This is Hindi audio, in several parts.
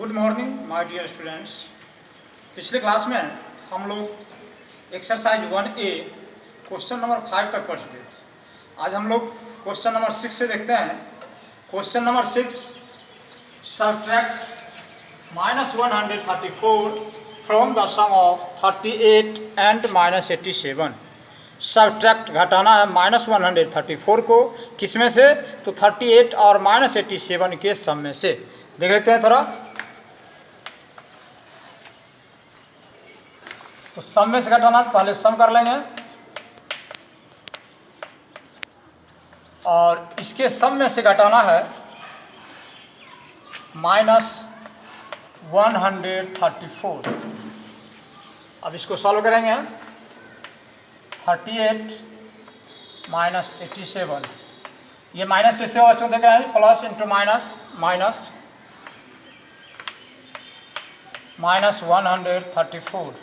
Good morning my dear students. पिछले क्लास में हम लोग एक्सरसाइज 1A क्वेश्चन नंबर 5 तक पढ़ चुके थे। आज हम लोग क्वेश्चन नंबर 6 से देखते हैं। Question number 6, subtract -134 from the sum of 38 and -87। Subtract घटाना है -134 को किस में से, तो 38 और -87 के सम में से। देख लेते हैं थोड़ा। तो सम में से घटाना, पहले सम कर लेंगे और इसके सम में से घटाना है -134। अब इसको सॉल्व करेंगे। 38 -87, ये माइनस किससे हो बच्चों, देख रहे हैं, प्लस इंटू माइनस, माइनस -134।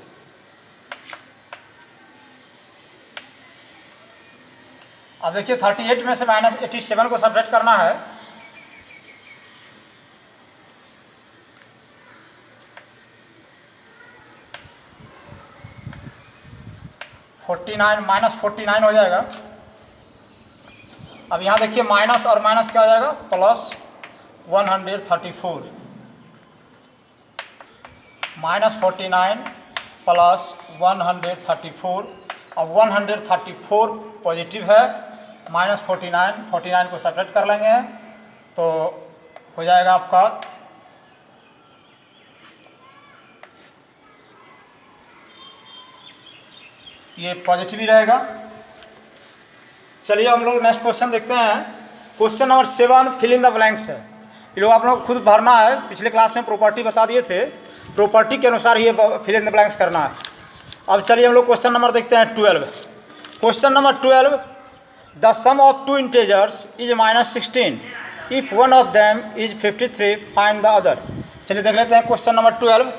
अब देखिए 38 में से -87 को सब्ट्रैक्ट करना है। -49 हो जाएगा। अब यहाँ देखिए माइनस और माइनस क्या हो जाएगा, प्लस 134, -49 प्लस 134। अब 134 पॉजिटिव है, -49 को सब्ट्रैक्ट कर लेंगे तो हो जाएगा आपका ये पॉजिटिव ही रहेगा। चलिए हम लोग नेक्स्ट क्वेश्चन देखते हैं। Question number 7, fill in the blanks है। ये लोग आप लोग खुद भरना है। पिछले क्लास में प्रॉपर्टी बता दिए थे, प्रॉपर्टी के अनुसार ये फिल इन द ब्लैंक्स करना है। अब चलिए हम लोग क्वेश्चन नंबर देखते हैं 12। Question number 12, the sum of two integers is -16 if one of them is 53, find the other. चलिए देख लेते हैं क्वेश्चन नंबर 12।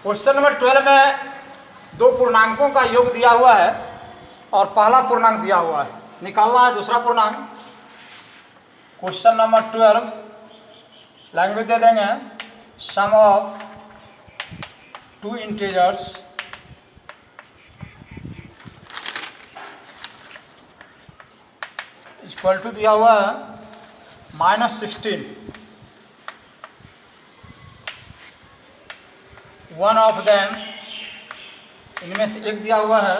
क्वेश्चन नंबर 12 में दो पूर्णांकों का योग दिया हुआ है और पहला पूर्णांक दिया हुआ है, निकालना है दूसरा पूर्णांक। क्वेश्चन नंबर 12 लैंग्वेज दे देंगे, sum of two integers equal to दिया हुआ है -16, वन ऑफ देम, इनमें से एक दिया हुआ है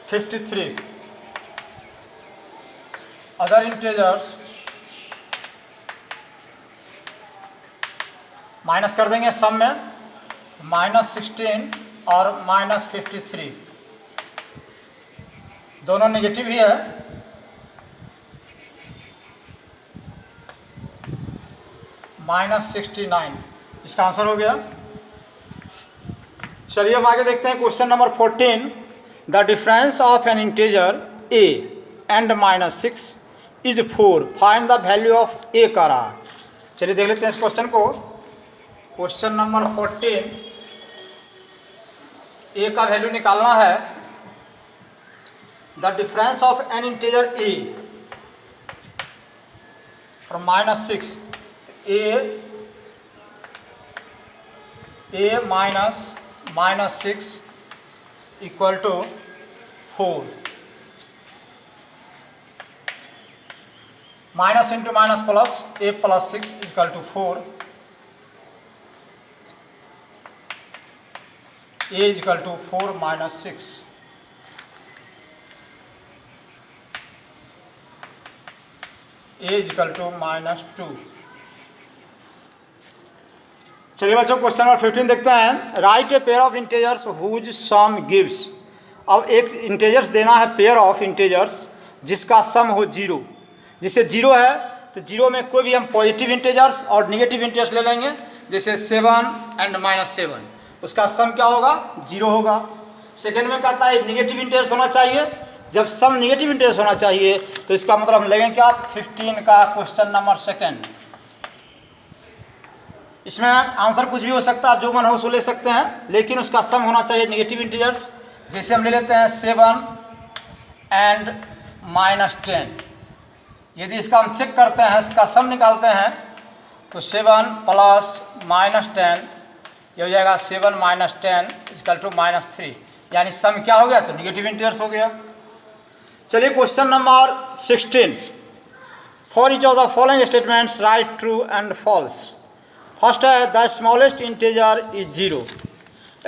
53, अदर इंटीजर्स माइनस कर देंगे सम में, -16 और -53 दोनों नेगेटिव ही है। -69 इसका आंसर हो गया। चलिए हम आगे देखते हैं question number 14, the difference of an integer a and -6 is 4, find the value of a का रहा। चलिए देख लेते हैं इस क्वेश्चन को। क्वेश्चन नंबर 14, a का वैल्यू निकालना है। The difference of an integer a from -6, a -6 equal to 4, minus into minus plus, a + 6 equal to 4, a equal to 4 - 6। a equal to -2। चलिए बच्चों क्वेश्चन नंबर 15 देखते हैं। Write a pair of integers whose sum gives. अब एक इंटीजर्स देना है, पेयर ऑफ इंटीजर्स जिसका सम हो 0। जिससे 0 है तो 0 में कोई भी हम पॉजिटिव इंटीजर्स और निगेटिव इंटीजर्स ले लेंगे। जैसे 7 एंड -7, उसका सम क्या होगा, 0 होगा। सेकेंड में कहता है निगेटिव इंटीजर्स होना चाहिए। जब सम निगेटिव इंटीजर्स होना चाहिए तो इसका मतलब हम लेंगे क्या, 15 का क्वेश्चन नंबर 2। इसमें आंसर कुछ भी हो सकता है, आप जो मन हो सो ले सकते हैं, लेकिन उसका सम होना चाहिए निगेटिव इंटीजर्स। जैसे हम ले लेते हैं 7 एंड -10, यदि इसका हम चेक करते हैं, इसका सम निकालते हैं, तो 7 प्लस -10 ये हो जाएगा 7 - 10 = -3, यानी सम क्या हो गया, तो निगेटिव इंटीजर्स हो गया। चलिए question number 16, for each of the following statements write true and false. First है the smallest integer is 0,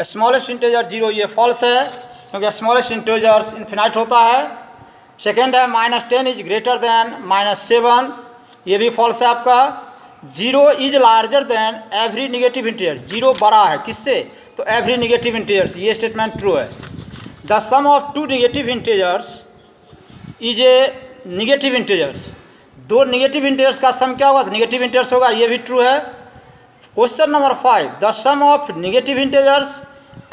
smallest integer 0, ये फॉल्स है क्योंकि स्मॉलेस्ट इंटीजर्स इन्फिनाइट होता है। सेकेंड है -10 इज ग्रेटर दैन -7, ये भी फॉल्स है आपका। 0 is larger than every negative integer, 0 बड़ा है किससे, तो एवरी निगेटिव इंटीजर्स, ये स्टेटमेंट ट्रू है। The sum of 2 negative integers is a negative integers, 2 negative integers का सम क्या होगा, तो निगेटिव इंटीजर्स होगा, ये भी ट्रू है। Question number 5, the sum of negative integers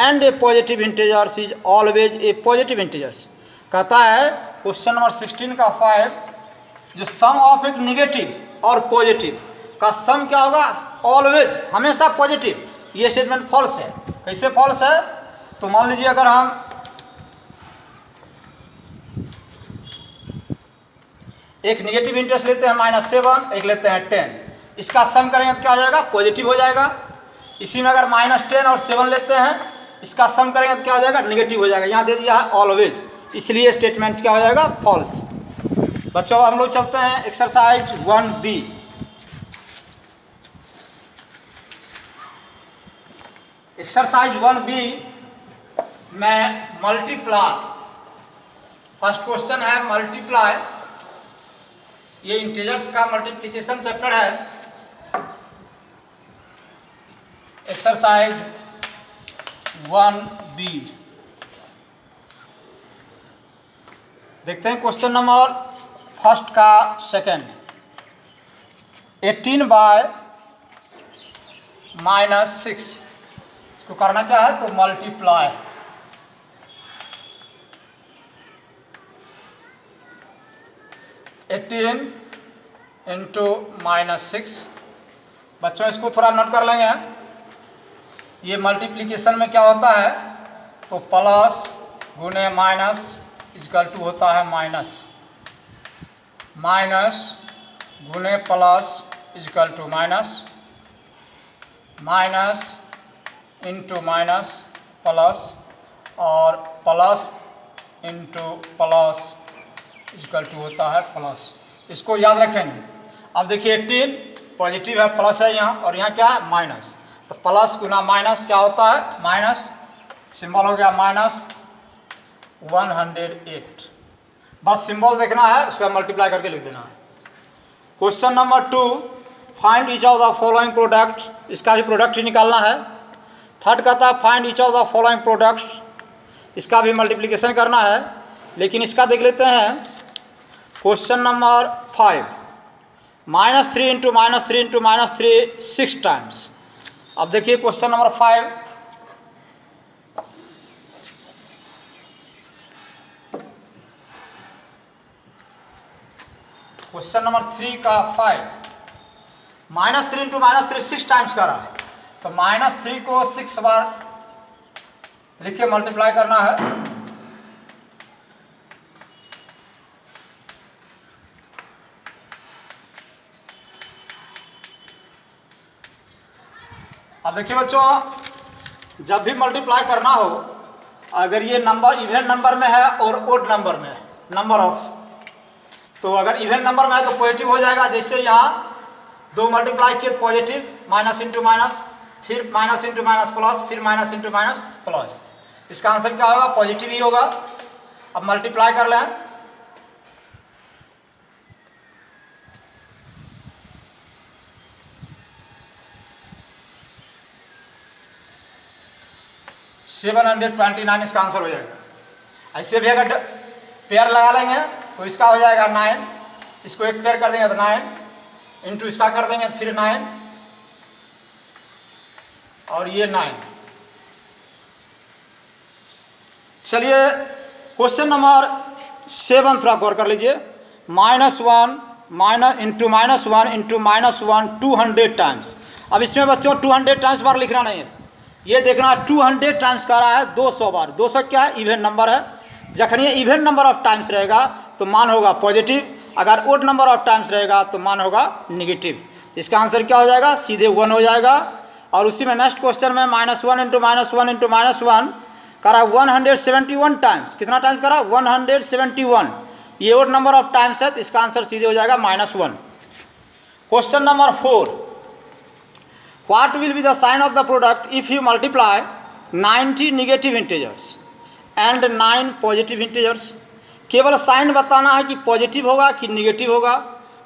and a positive integers is always a positive integers. कहता है क्वेश्चन नंबर 16 का 5, जो सम ऑफ एक निगेटिव और पॉजिटिव का सम क्या होगा, ऑलवेज, हमेशा पॉजिटिव, ये स्टेटमेंट फॉल्स है। कैसे फॉल्स है, तो मान लीजिए अगर हम एक निगेटिव इंटरेस्ट लेते हैं -7, एक लेते हैं 10, इसका सम करेंगे तो क्या हो जाएगा, पॉजिटिव हो जाएगा। इसी में अगर -10 और 7 लेते हैं, इसका सम करेंगे तो क्या हो जाएगा, निगेटिव हो जाएगा। यहाँ दे दिया है ऑलवेज, इसलिए स्टेटमेंट क्या हो जाएगा, फॉल्स। बच्चों हम लोग चलते हैं एक्सरसाइज 1B। एक्सरसाइज 1B में मल्टीप्लाई, फर्स्ट क्वेश्चन है मल्टीप्लाई, ये इंटीजर्स का मल्टीप्लिकेशन चैप्टर है। एक्सरसाइज 1B देखते हैं क्वेश्चन नंबर फर्स्ट का सेकंड। 18 बाय -6 इसको करना क्या है, तो मल्टीप्लाई। -6, बच्चों इसको थोड़ा नोट कर लेंगे। ये मल्टीप्लिकेशन में क्या होता है, तो प्लस गुने माइनस = होता है माइनस, माइनस गुने plus = minus, minus into minus plus, और प्लस इंटू प्लस = होता है प्लस। इसको याद रखेंगे। अब देखिए 18 पॉजिटिव है, प्लस है यहाँ, और यहाँ क्या है, माइनस, तो प्लस गुना माइनस क्या होता है, माइनस, सिंबल हो गया -108। बस सिंबल देखना है, उसका मल्टीप्लाई करके लिख देना है। Question number 2, find each of the following product, इसका भी प्रोडक्ट ही निकालना है। थर्ड कहता है find each of the following products, इसका भी मल्टीप्लिकेशन करना है। लेकिन इसका देख लेते हैं question number 5, -3 into -3 into -3 6 times. अब देखिए क्वेश्चन नंबर 5, क्वेश्चन नंबर 3 का 5, -3 इंटू -3 6 टाइम्स कर रहा है, तो -3 को 6 बार लिख के मल्टीप्लाई करना है। अब देखिए बच्चों, जब भी मल्टीप्लाई करना हो, अगर ये नंबर इवन नंबर में है और ओड नंबर में है, नंबर ऑफ, तो अगर इवन नंबर में है तो पॉजिटिव हो जाएगा। जैसे यहाँ 2 मल्टीप्लाई किए पॉजिटिव, माइनस इंटू माइनस, फिर माइनस इंटू माइनस प्लस, फिर माइनस इंटू माइनस प्लस, इसका आंसर क्या होगा, पॉजिटिव ही होगा। अब मल्टीप्लाई कर लें, $729 इसका आंसर हो जाएगा। ऐसे भी अगर पेयर लगा लेंगे तो इसका हो जाएगा 9, इसको एक पेयर कर देंगे तो 9 इंटू इसका कर देंगे फिर 9 और ये 9। चलिए क्वेश्चन नंबर 7 थोड़ा गौर कर लीजिए। -1 इंटू -1 200 टाइम्स। अब इसमें बच्चों 200 टाइम्स बार लिखना नहीं है, ये देखना 200 टाइम्स का रहा है 200 बार। 200 क्या है, इवन नंबर है। जखन ये इवन नंबर ऑफ टाइम्स रहेगा तो मान होगा पॉजिटिव, अगर ओड नंबर ऑफ टाइम्स रहेगा तो मान होगा निगेटिव। इसका आंसर क्या हो जाएगा, सीधे 1 हो जाएगा। और उसी में नेक्स्ट क्वेश्चन में -1 इंटू -1 इंटू -1 करा 171 टाइम्स। कितना टाइम्स करा, 171। ये ओड नंबर ऑफ टाइम्स है, तो इसका आंसर सीधे हो जाएगा -1। Question number 4, what will be the sign of the product if you multiply 90 negative integers and 9 positive integers. केवल साइन बताना है कि पॉजिटिव होगा कि निगेटिव होगा।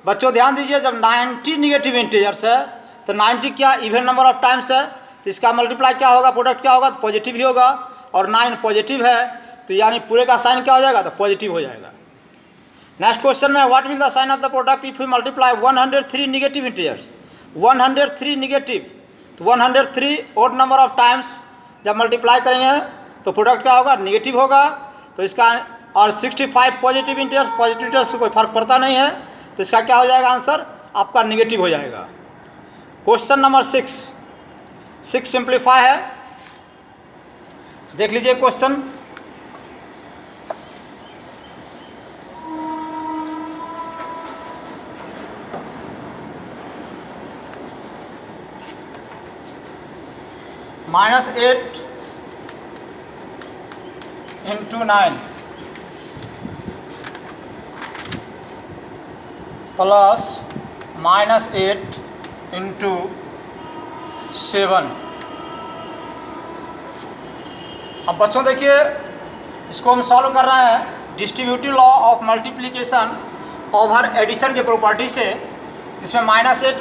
बच्चों ध्यान दीजिए, जब 90 निगेटिव इंटीजर्स है तो 90 क्या इवन नंबर ऑफ टाइम्स है, तो इसका मल्टीप्लाई क्या होगा, प्रोडक्ट क्या होगा, तो पॉजिटिव ही होगा। और 9 पॉजिटिव है, तो यानी पूरे का साइन क्या हो जाएगा, तो पॉजिटिव हो जाएगा। नेक्स्ट क्वेश्चन में what will the sign of the product if you multiply 103 negative integers. 103 negative, तो 103 ओड नंबर ऑफ टाइम्स जब मल्टीप्लाई करेंगे तो प्रोडक्ट क्या होगा, निगेटिव होगा। तो इसका और 65 पॉजिटिव इंटीजर्स, पॉजिटिव इंटीजर्स से कोई फर्क पड़ता नहीं है, तो इसका क्या हो जाएगा, आंसर आपका निगेटिव हो जाएगा। क्वेश्चन नंबर 6 सिंप्लीफाई है, देख लीजिए क्वेश्चन। -8 into 9 plus -8 into 7। अब बच्चों देखिए, इसको हम सॉल्व कर रहे हैं distributive law of multiplication over addition के प्रॉपर्टी से। इसमें -8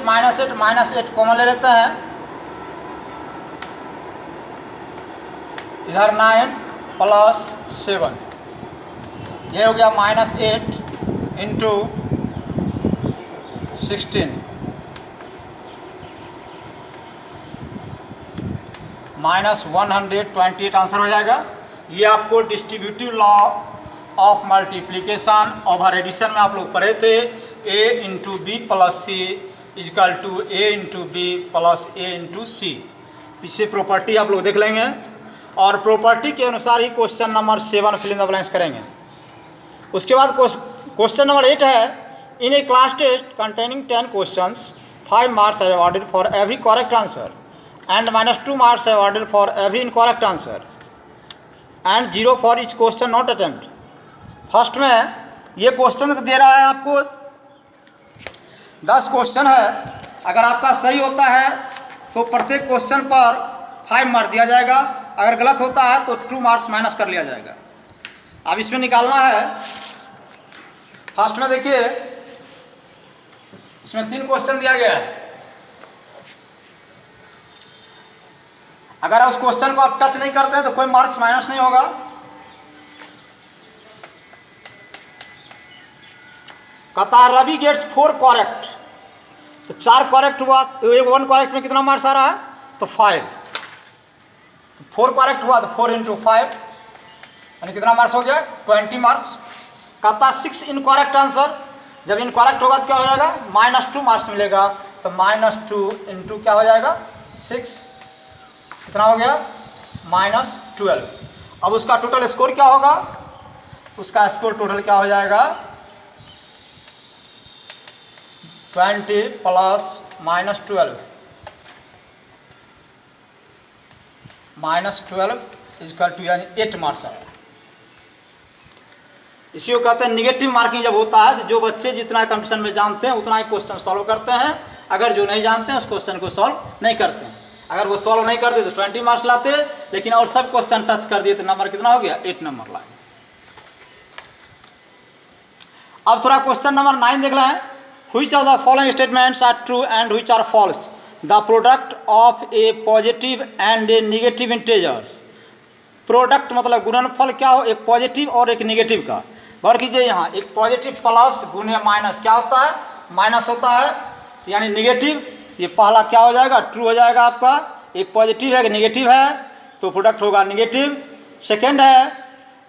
कॉमन ले लेते हैं, इधर 9 प्लस 7, ये हो गया -8 इंटू 16 -128 आंसर हो जाएगा। ये आपको distributive law of multiplication over addition में आप लोग पढ़े थे, a into B plus C equal to a into B plus a into C. पीछे प्रॉपर्टी आप लोग देख लेंगे, और प्रॉपर्टी के अनुसार ही question number 7 fill in the blanks करेंगे। उसके बाद क्वेश्चन नंबर 8 है, in a class test containing 10 questions 5 marks are awarded for every correct answer and -2 marks are awarded for every incorrect answer and 0 for each question not attempt। First में ये क्वेश्चन दे रहा है आपको 10 क्वेश्चन है, अगर आपका सही होता है तो प्रत्येक क्वेश्चन पर 5 मार्क्स दिया जाएगा, अगर गलत होता है तो 2 मार्क्स माइनस कर लिया जाएगा। अब इसमें निकालना है। फर्स्ट में देखिए, इसमें 3 क्वेश्चन दिया गया है, अगर उस क्वेश्चन को आप टच नहीं करते हैं तो कोई मार्क्स माइनस नहीं होगा। कहता है रवि गेट्स 4 करेक्ट, तो 4 करेक्ट हुआ, 1 करेक्ट में कितना मार्क्स आ रहा है, तो 5। 4 करेक्ट हुआ तो 4 इंटू 5 यानी कितना मार्क्स हो गया, 20 मार्क्स। कहता 6 इनकरेक्ट आंसर, जब इनकरेक्ट होगा तो क्या हो जाएगा, -2 मार्क्स मिलेगा। तो -2 इंटू क्या हो जाएगा, 6, कितना हो गया, -12। अब उसका टोटल स्कोर क्या होगा, उसका स्कोर टोटल क्या हो जाएगा, 20 प्लस -12 इजकल टू यानी 8 मार्क्स आया। इसी को कहते हैं निगेटिव मार्किंग जब होता है, तो जो बच्चे जितना कंपटीशन में जानते हैं उतना ही क्वेश्चन सॉल्व करते हैं, अगर जो नहीं जानते हैं उस क्वेश्चन को सॉल्व नहीं करते हैं। अगर वो सॉल्व नहीं करते तो 20 मार्क्स लाते, लेकिन और सब क्वेश्चन टच कर दिए तो नंबर कितना हो गया, 8 नंबर लाए। अब थोड़ा क्वेश्चन नंबर 9 देख लें। Which of the following statements are true and which are false. The product of a positive and a negative integers. Product मतलब गुणनफल क्या हो, एक पॉजिटिव और एक निगेटिव का। गौर कीजिए, यहाँ एक पॉजिटिव प्लस गुने माइनस क्या होता है, माइनस होता है, तो यानी निगेटिव। ये पहला क्या हो जाएगा, ट्रू हो जाएगा आपका। एक पॉजिटिव है, एक निगेटिव है, तो प्रोडक्ट होगा निगेटिव। सेकेंड है,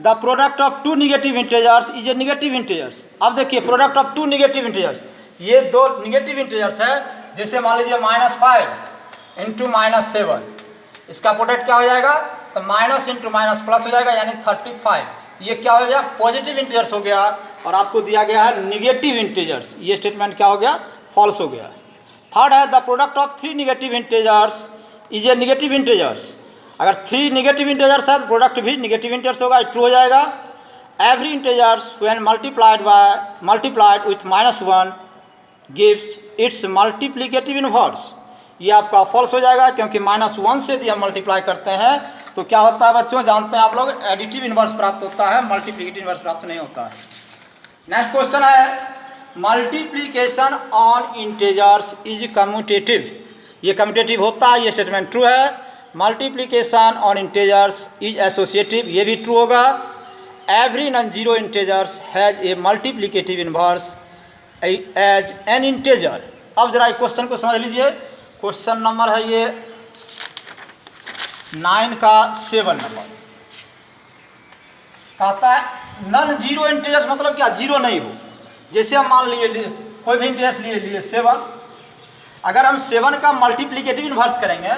the product of 2 negative integers is a negative integers. अब देखिए, प्रोडक्ट ऑफ 2 निगेटिव इंटीजर्स, ये 2 निगेटिव इंटीजर्स है। जैसे मान लीजिए -5 इंटू -7, इसका प्रोडक्ट क्या हो जाएगा, तो माइनस इंटू माइनस प्लस हो जाएगा, यानी 35। ये क्या हो गया, पॉजिटिव इंटीजर्स हो गया। और आपको दिया गया है निगेटिव इंटीजर्स, ये स्टेटमेंट क्या हो गया, फॉल्स हो गया। थर्ड है the product of 3 negative integers is a negative integers. अगर 3 निगेटिव इंटीजर्स है तो प्रोडक्ट भी निगेटिव इंटीजर्स होगा, ट्रू हो जाएगा। Every integers when multiplied with -1 gives it's multiplicative inverse, ये आपका फॉल्स हो जाएगा, क्योंकि -1 से यदि हम मल्टीप्लाई करते हैं तो क्या होता है बच्चों, जानते हैं आप लोग, एडिटिव इनवर्स प्राप्त होता है, मल्टीप्लिकेटिव इनवर्स प्राप्त नहीं होता है। नेक्स्ट क्वेश्चन है multiplication on integers is commutative, ये कम्यूटेटिव होता है, ये स्टेटमेंट ट्रू है। Multiplication on integers is associative, ये भी ट्रू होगा। Every non zero integers has a multiplicative inverse as an integer. अब जरा क्वेश्चन को समझ लीजिए, क्वेश्चन नंबर है ये 9 का 7 नंबर। कहता है नॉन जीरो इंटीजर्स मतलब क्या, जीरो नहीं हो। जैसे हम मान लिए कोई भी इंटीजर्स लिए 7, अगर हम 7 का मल्टीप्लिकेटिव इन्वर्स करेंगे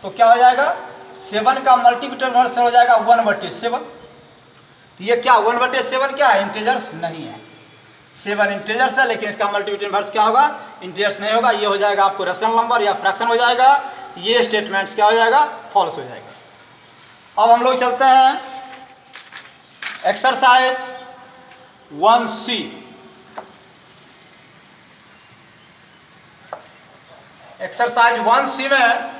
तो क्या हो जाएगा, 7 का मल्टीप्लिकेटिव इन्वर्स हो जाएगा 1/7। ये क्या 1/7 क्या है, इंटीजर्स नहीं है। 7 इंटीजर्स है, लेकिन इसका मल्टीप्लिकेटिव इन्वर्स क्या होगा, इंटीजर्स नहीं होगा, ये हो जाएगा आपको रेशनल नंबर या फ्रैक्शन हो जाएगा। ये स्टेटमेंट्स क्या हो जाएगा, फॉल्स हो जाएगा। अब हम लोग चलते हैं एक्सरसाइज 1C। एक्सरसाइज 1C में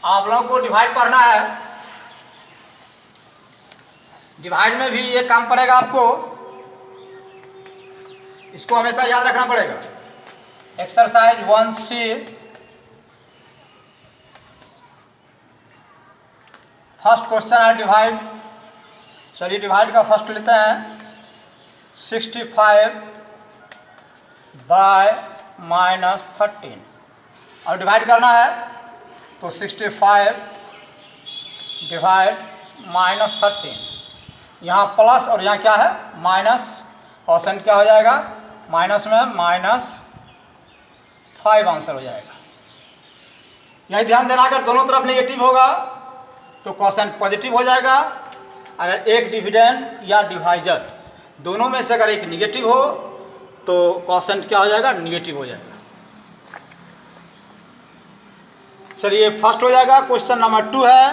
आप लोगों को डिवाइड करना है। डिवाइड में भी ये काम पड़ेगा आपको, इसको हमेशा याद रखना पड़ेगा। एक्सरसाइज 1C फर्स्ट क्वेश्चन है डिवाइड। चलिए डिवाइड का फर्स्ट लेते हैं। 65 बाय -13 और डिवाइड करना है तो 65 डिवाइड -13, यहाँ प्लस और यहाँ क्या है माइनस, परसेंट क्या हो जाएगा, माइनस में -5 आंसर हो जाएगा। यही ध्यान देना, अगर दोनों तरफ नेगेटिव होगा तो क्वेश्चन पॉजिटिव हो जाएगा। अगर एक डिविडेंड या डिवाइजर दोनों में से अगर एक निगेटिव हो तो क्वेश्चन क्या हो जाएगा, निगेटिव हो जाएगा। चलिए फर्स्ट हो जाएगा। क्वेश्चन नंबर 2 है,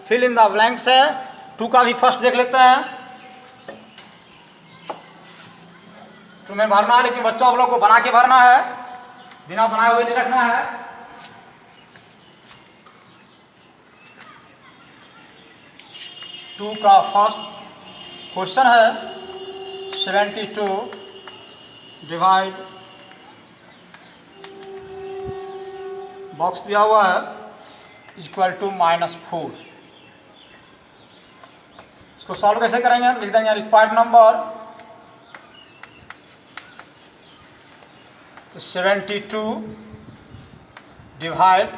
फिल इन द ब्लैंक्स है। 2 का भी फर्स्ट देख लेते हैं। 2 में भरना है, लेकिन बच्चों आप लोग को बना के भरना है, बिना बनाए हुए नहीं रखना है। टू का फर्स्ट क्वेश्चन है 72 डिवाइड, बॉक्स दिया हुआ है इक्वल टू -4। इसको सॉल्व कैसे करेंगे, तो लिख देंगे रिक्वायर्ड नंबर, तो 72 डिवाइड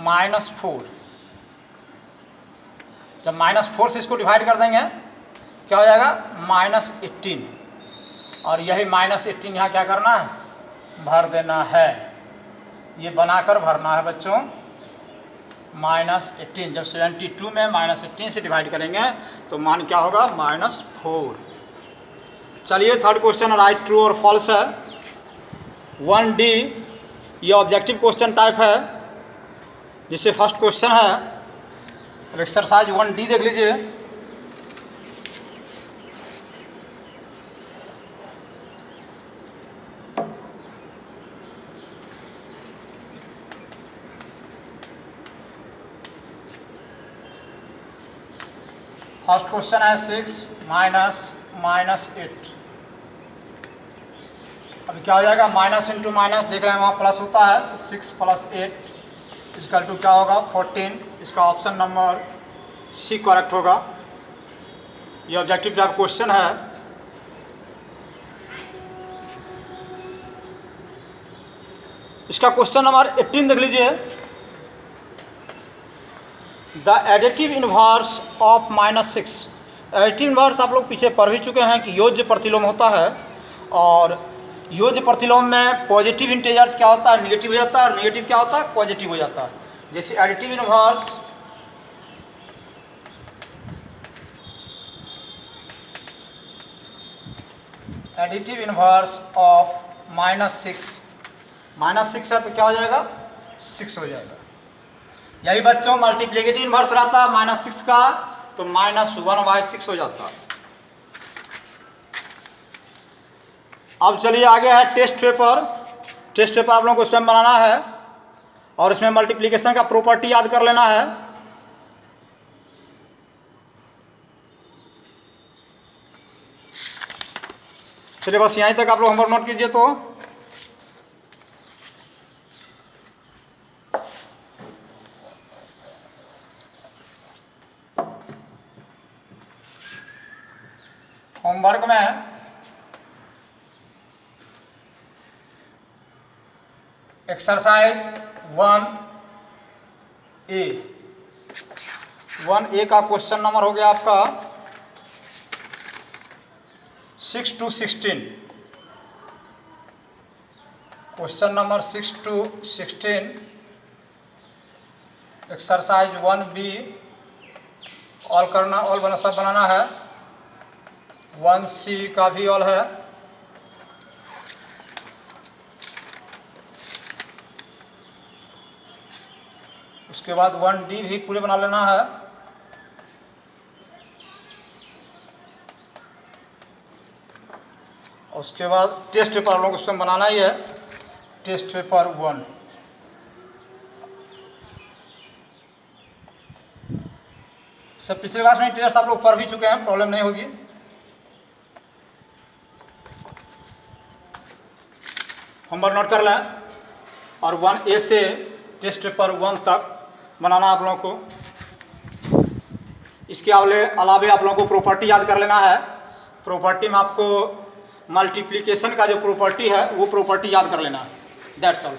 -4। जब -4 से इसको डिवाइड कर देंगे क्या हो जाएगा, -18, और यही -18 यहाँ क्या करना है, भर देना है। ये बनाकर भरना है बच्चों -18। जब 72 में -18 से डिवाइड करेंगे तो मान क्या होगा, -4। चलिए थर्ड क्वेश्चन राइट ट्रू और फॉल्स है। 1D ये ऑब्जेक्टिव क्वेश्चन टाइप है, जिससे फर्स्ट क्वेश्चन है। अब एक्सरसाइज 1D देख लीजिए। फर्स्ट क्वेश्चन है 6 -8। अभी क्या हो जाएगा, माइनस इंटू माइनस, देख रहे हैं वहाँ प्लस होता है, तो 6 + 8 इक्वल टू क्या होगा, 14। इसका ऑप्शन नंबर C करेक्ट होगा। ये ऑब्जेक्टिव टाइप क्वेश्चन है। इसका क्वेश्चन नंबर 18 देख लीजिए। The additive inverse of -6। Additive inverse आप लोग पीछे पढ़ भी चुके हैं कि योज्य प्रतिलोम होता है, और योज्य प्रतिलोम में पॉजिटिव इंटीजर्स क्या होता है, निगेटिव हो जाता है, और निगेटिव क्या होता है, पॉजिटिव हो जाता है। जैसे additive inverse additive inverse of -6, -6 है तो क्या हो जाएगा 6 हो जाएगा। यही बच्चों मल्टीप्लिकेटिव इन्वर्स रहता है -6 का तो -1/6 हो जाता है। अब चलिए आगे है टेस्ट पेपर। टेस्ट पेपर आप लोगों को स्वयं बनाना है और इसमें मल्टीप्लिकेशन का प्रॉपर्टी याद कर लेना है। चलिए बस यहीं तक आप लोग होमवर्क नोट कीजिए। तो होमवर्क में एक्सरसाइज 1A का क्वेश्चन नंबर हो गया आपका 6 to 16। Question number 6 to 16 exercise 1B all करना, ऑल बना सब बनाना है। 1C का भी ऑल है। उसके बाद 1D भी पूरे बना लेना है। और उसके बाद टेस्ट पेपर आप लोगों को स्वयं बनाना ही है। टेस्ट पेपर 1 सब पिछले क्लास में टेस्ट आप लोग पढ़ भी चुके हैं, प्रॉब्लम नहीं होगी। होमवर्क नोट कर लें और 1A से टेस्ट पेपर 1 तक बनाना आप लोगों को। इसके अलावे आप लोगों को प्रॉपर्टी याद कर लेना है। प्रॉपर्टी में आपको मल्टीप्लिकेशन का जो प्रॉपर्टी है वो प्रॉपर्टी याद कर लेना है। That's all.